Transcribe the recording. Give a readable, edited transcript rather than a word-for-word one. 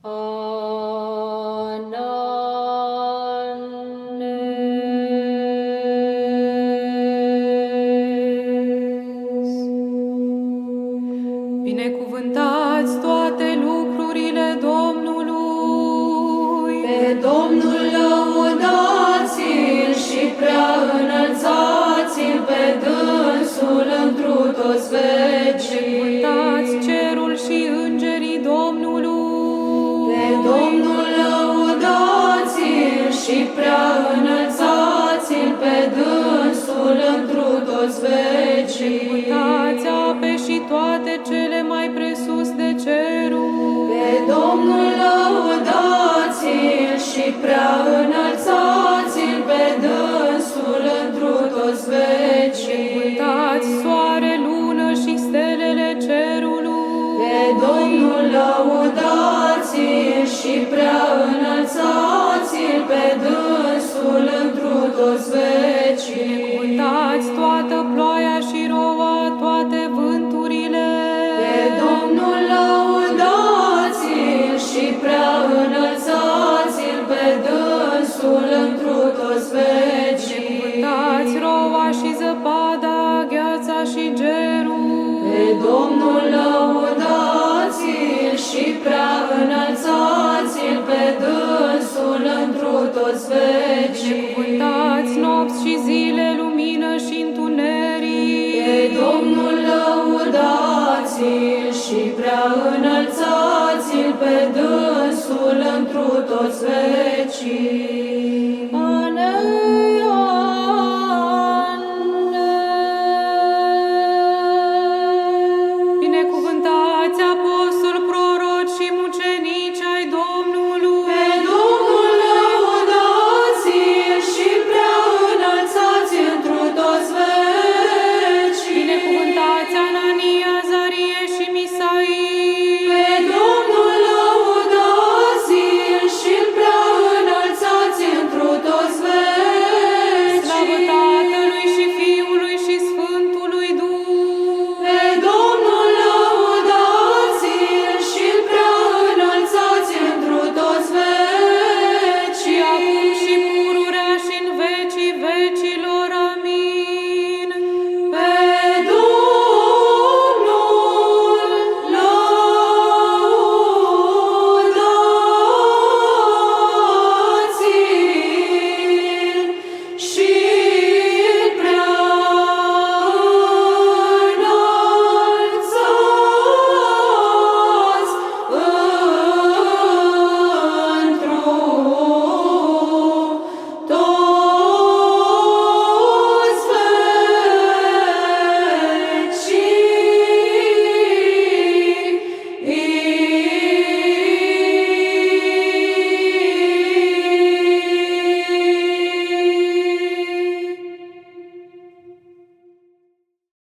Binecuvântați toate lucrurile Domnului. Pe Domnul lăudați-l și prea înălțați-l pe dânsul întru toți vecii. Binecuvântați cerul și îngerii Domnului. Pe Domnul lăudați-l și prea înălțați-l pe dânsul întru toți vecii. Binecuvântați ape și toate cele mai presus de ceruri. Pe Domnul lăudați-l și prea înălțați-l pe dânsul întru toți vecii. Binecuvântați soare, lună și stelele cerului. Pe Domnul lăudați-l și prea înălțați-l pe dânsul întru toți vecii. Binecuvântați toată ploaia și roa, toate vânturile. Pe Domnul lăudați-l și prea înălțați-l pe dânsul întru toți vecii. Binecuvântați roa și zăpada, gheața și gerul. Pe Domnul lăudați-l și prea înălțați-l pe dânsul întru toți vecii. Binecuvântați nopți și zile, lumină și întuneric. Pe Domnul lăudați-l și prea înălțați-l pe dânsul întru toți vecii.